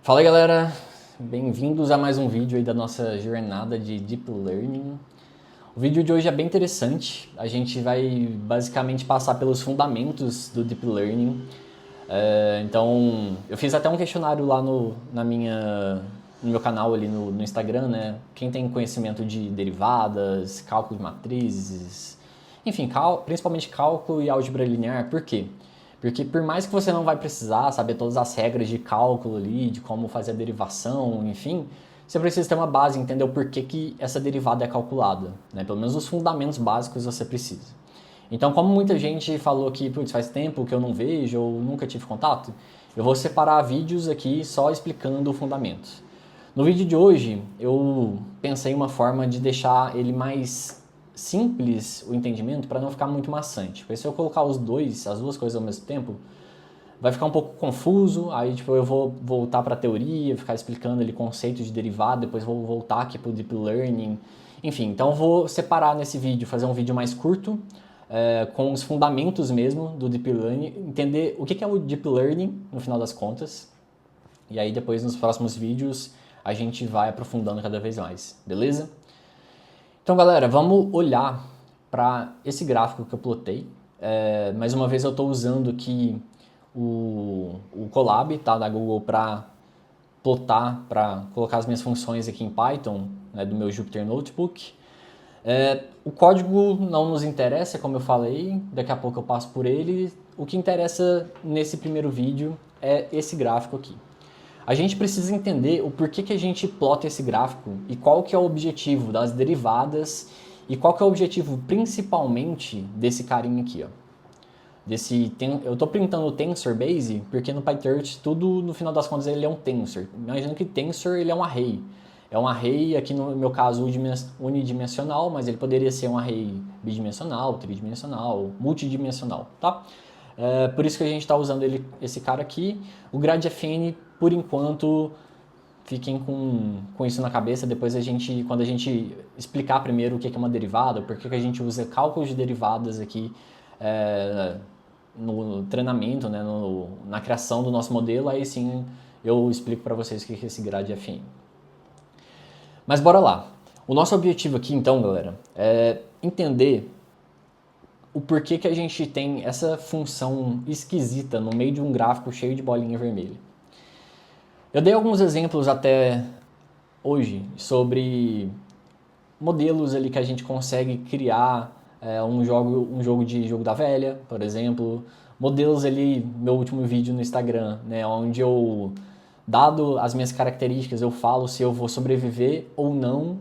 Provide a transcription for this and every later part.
Fala galera, bem-vindos a mais um vídeo aí da nossa jornada de Deep Learning. O vídeo de hoje é bem interessante, a gente vai basicamente passar pelos fundamentos do Deep Learning. Então, eu fiz até um questionário lá no meu canal ali no Instagram, né? Quem tem conhecimento de derivadas, cálculo de matrizes, enfim, principalmente cálculo e álgebra linear, por quê? Porque por mais que você não vai precisar saber todas as regras de cálculo ali, de como fazer a derivação, enfim, você precisa ter uma base, entender o porquê que essa derivada é calculada, né? Pelo menos os fundamentos básicos você precisa. Então, como muita gente falou que putz, faz tempo que eu não vejo ou nunca tive contato, eu vou separar vídeos aqui só explicando o fundamento. No vídeo de hoje, eu pensei em uma forma de deixar ele mais simples o entendimento para não ficar muito maçante. Porque se eu colocar as duas coisas ao mesmo tempo, vai ficar um pouco confuso, aí tipo, eu vou voltar para a teoria, ficar explicando ali conceitos de derivada, depois vou voltar aqui para o Deep Learning, enfim, então eu vou separar nesse vídeo, fazer um vídeo mais curto, com os fundamentos mesmo do Deep Learning, entender o que é o Deep Learning no final das contas, e aí depois nos próximos vídeos a gente vai aprofundando cada vez mais, beleza? Então galera, vamos olhar para esse gráfico que eu plotei. Mais uma vez eu estou usando aqui o Colab, tá, da Google, para plotar, para colocar as minhas funções aqui em Python, né, do meu Jupyter Notebook. O código não nos interessa, como eu falei, daqui a pouco eu passo por ele. O que interessa nesse primeiro vídeo é esse gráfico aqui. A gente precisa entender o porquê que a gente plota esse gráfico e qual que é o objetivo das derivadas e qual que é o objetivo principalmente desse carinha aqui, ó. Eu estou printando o Tensor Base porque no PyTorch tudo no final das contas ele é um tensor. Imagina que tensor ele é um array. É um array aqui no meu caso unidimensional, mas ele poderia ser um array bidimensional, tridimensional, multidimensional, tá? Por isso que a gente está usando esse cara aqui. O GradFN, por enquanto, fiquem com isso na cabeça. Depois quando a gente explicar primeiro o que é uma derivada, por que a gente usa cálculos de derivadas aqui no treinamento, né, na criação do nosso modelo, aí sim eu explico para vocês o que é esse GradFN. Mas bora lá. O nosso objetivo aqui, então, galera, é entender o porquê que a gente tem essa função esquisita no meio de um gráfico cheio de bolinha vermelha. Eu dei alguns exemplos até hoje sobre modelos ali que a gente consegue criar um jogo da velha, por exemplo. Modelos ali, meu último vídeo no Instagram, né, onde eu, dado as minhas características, eu falo se eu vou sobreviver ou não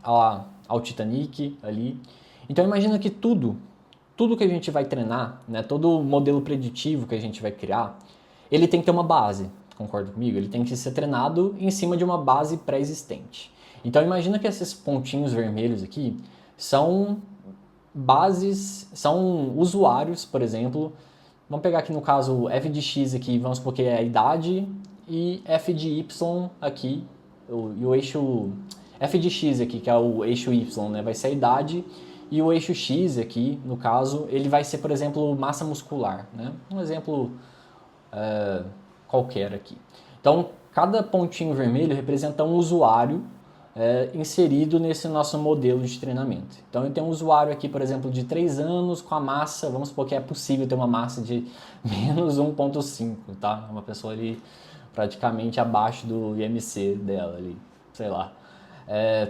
ao Titanic ali. Então imagina que tudo que a gente vai treinar, né, todo modelo preditivo que a gente vai criar, ele tem que ter uma base, concorda comigo? Ele tem que ser treinado em cima de uma base pré-existente. Então imagina que esses pontinhos vermelhos aqui são bases, são usuários, por exemplo. Vamos pegar aqui no caso f de x aqui, vamos supor que é a idade, e f de y aqui, e o eixo f de x aqui, que é o eixo y, né, vai ser a idade, e o eixo x aqui, no caso, ele vai ser, por exemplo, massa muscular, né? Um exemplo qualquer aqui. Então, cada pontinho vermelho representa um usuário inserido nesse nosso modelo de treinamento. Então, eu tenho um usuário aqui, por exemplo, de 3 anos com a massa, vamos supor que é possível ter uma massa de menos 1,5, tá? Uma pessoa ali praticamente abaixo do IMC dela ali, sei lá.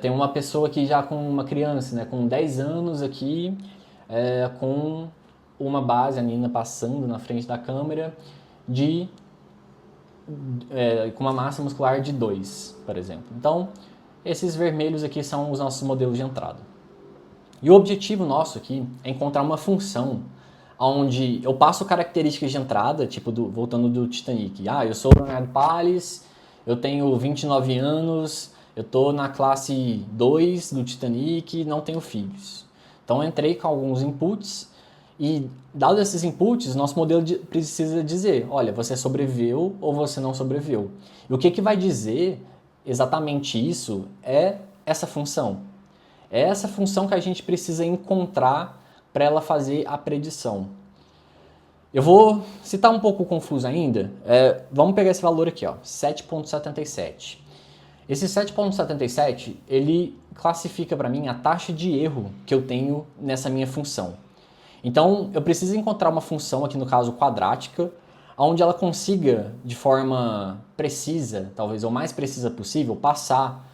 Tem uma pessoa aqui já com uma criança, né, com 10 anos aqui, com uma base, a menina passando na frente da câmera, com uma massa muscular de 2, por exemplo. Então, esses vermelhos aqui são os nossos modelos de entrada. E o objetivo nosso aqui é encontrar uma função onde eu passo características de entrada, tipo voltando do Titanic. Eu sou o Leonardo Palles, eu tenho 29 anos, eu estou na classe 2 do Titanic, não tenho filhos. Então eu entrei com alguns inputs e, dados esses inputs, nosso modelo precisa dizer, olha, você sobreviveu ou você não sobreviveu. E o que vai dizer exatamente isso é essa função. É essa função que a gente precisa encontrar para ela fazer a predição. Eu vou citar um pouco confuso ainda. Vamos pegar esse valor aqui, ó, 7,77. Esse 7,77, ele classifica para mim a taxa de erro que eu tenho nessa minha função. Então, eu preciso encontrar uma função, aqui no caso quadrática, onde ela consiga, de forma precisa, talvez o mais precisa possível, passar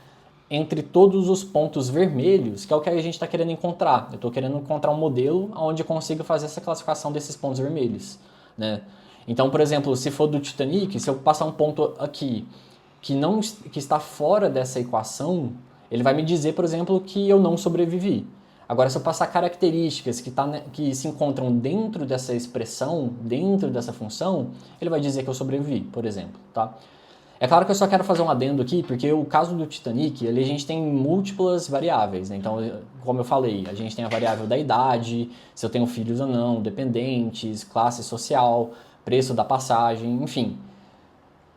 entre todos os pontos vermelhos, que é o que a gente está querendo encontrar. Eu estou querendo encontrar um modelo onde eu consiga fazer essa classificação desses pontos vermelhos, né? Então, por exemplo, se for do Titanic, se eu passar um ponto aqui que está fora dessa equação, ele vai me dizer, por exemplo, que eu não sobrevivi. Agora, se eu passar características que se encontram dentro dessa expressão, dentro dessa função, ele vai dizer que eu sobrevivi, por exemplo, tá? É claro que eu só quero fazer um adendo aqui, porque o caso do Titanic, ali a gente tem múltiplas variáveis, né? Então, como eu falei, a gente tem a variável da idade, se eu tenho filhos ou não, dependentes, classe social, preço da passagem, enfim.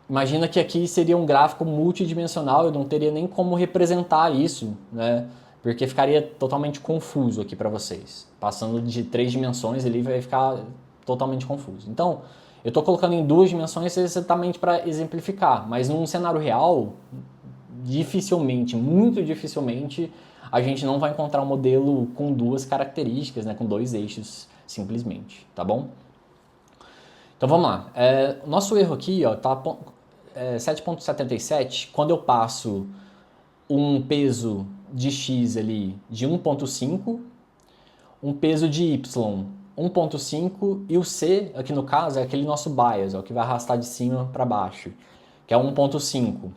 Imagina que aqui seria um gráfico multidimensional, eu não teria nem como representar isso, né? Porque ficaria totalmente confuso aqui para vocês. Passando de 3 dimensões, ele vai ficar totalmente confuso. Então, eu estou colocando em 2 dimensões exatamente para exemplificar, mas num cenário real, dificilmente, muito dificilmente, a gente não vai encontrar um modelo com 2 características, né? Com 2 eixos, simplesmente, tá bom? Então vamos lá. O nosso erro aqui, ó, tá 7,77. Quando eu passo um peso de x ali de 1,5, um peso de y 1,5 e o c, aqui no caso, é aquele nosso bias, ó, que vai arrastar de cima para baixo, que é 1,5.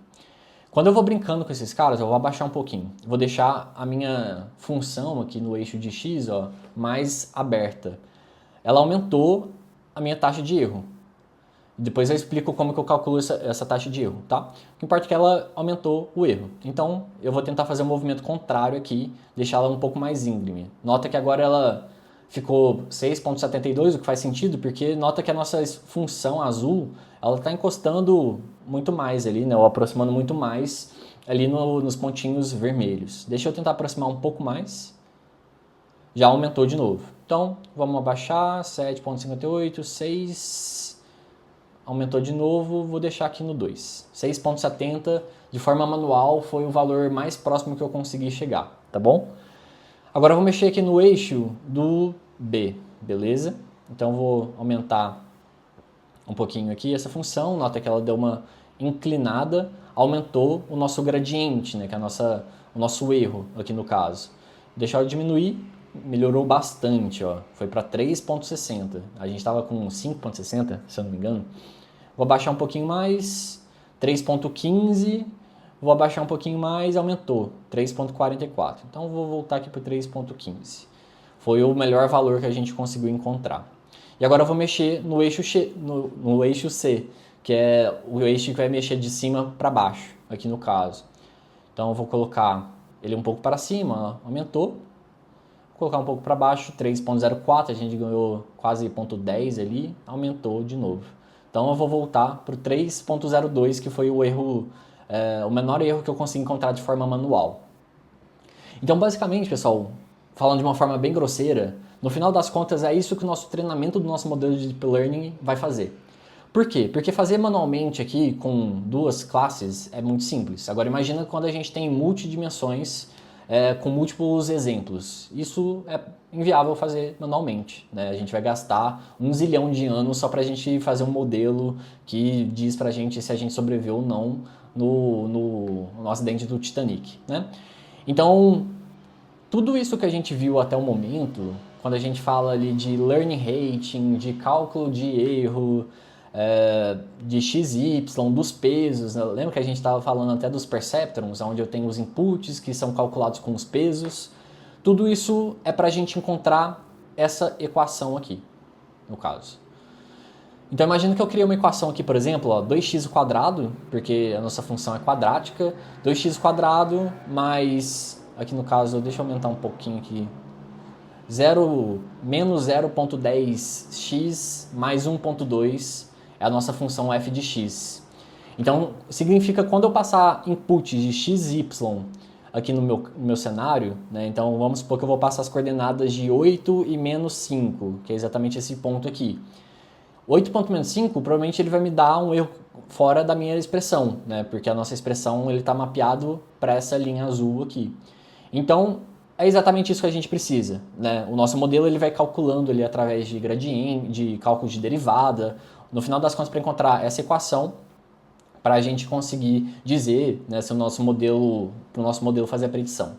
Quando eu vou brincando com esses caras, eu vou abaixar um pouquinho. Vou deixar a minha função aqui no eixo de x, ó, mais aberta. Ela aumentou a minha taxa de erro. Depois eu explico como que eu calculo essa taxa de erro, tá? O que importa é que ela aumentou o erro. Então, eu vou tentar fazer um movimento contrário aqui, deixar ela um pouco mais íngreme. Nota que agora ela ficou 6,72, o que faz sentido, porque nota que a nossa função azul, ela está encostando muito mais ali, né? Ou aproximando muito mais ali nos pontinhos vermelhos. Deixa eu tentar aproximar um pouco mais. Já aumentou de novo. Então, vamos abaixar, 7,58, 6... Aumentou de novo, vou deixar aqui no 2. 6,70 de forma manual foi o valor mais próximo que eu consegui chegar, tá bom? Agora eu vou mexer aqui no eixo do B, beleza? Então vou aumentar um pouquinho aqui essa função, nota que ela deu uma inclinada, aumentou o nosso gradiente, né, que é o nosso erro aqui no caso. Deixar eu diminuir, melhorou bastante, ó. Foi para 3,60. A gente estava com 5,60, se eu não me engano. Vou abaixar um pouquinho mais, 3,15. Vou abaixar um pouquinho mais, aumentou, 3,44. Então vou voltar aqui para 3,15. Foi o melhor valor que a gente conseguiu encontrar. E agora eu vou mexer no eixo C, que é o eixo que vai mexer de cima para baixo, aqui no caso. Então eu vou colocar ele um pouco para cima, ó, aumentou. Colocar um pouco para baixo, 3,04, a gente ganhou quase 0,10 ali, aumentou de novo. Então eu vou voltar para o 3,02, que foi o erro, o menor erro que eu consegui encontrar de forma manual. Então basicamente, pessoal, falando de uma forma bem grosseira, no final das contas é isso que o nosso treinamento do nosso modelo de Deep Learning vai fazer. Por quê? Porque fazer manualmente aqui com 2 classes é muito simples. Agora imagina quando a gente tem multidimensões, com múltiplos exemplos. Isso é inviável fazer manualmente, né? A gente vai gastar 1 zilhão de anos só para a gente fazer um modelo que diz para a gente se a gente sobreviveu ou não no acidente do Titanic, né? Então, tudo isso que a gente viu até o momento, quando a gente fala ali de learning rating, de cálculo de erro, de XY, dos pesos, né? Lembra que a gente estava falando até dos perceptrons, onde eu tenho os inputs que são calculados com os pesos. Tudo isso é para a gente encontrar essa equação aqui, no caso. Então imagina que eu criei uma equação aqui, por exemplo, ó, 2x², porque a nossa função é quadrática, 2x² mais, aqui no caso, deixa eu aumentar um pouquinho aqui, menos 0,10x mais 1,2 é a nossa função f de x. Então, significa quando eu passar input de x, y aqui no meu cenário, né? Então vamos supor que eu vou passar as coordenadas de 8 e menos 5, que é exatamente esse ponto aqui. O 8.5 provavelmente ele vai me dar um erro fora da minha expressão, né? Porque a nossa expressão ele está mapeado para essa linha azul aqui. Então, é exatamente isso que a gente precisa, né? O nosso modelo ele vai calculando ali através de gradiente, de cálculo de derivada, no final das contas para encontrar essa equação para a gente conseguir dizer, né, se o nosso modelo, para o nosso modelo fazer a predição.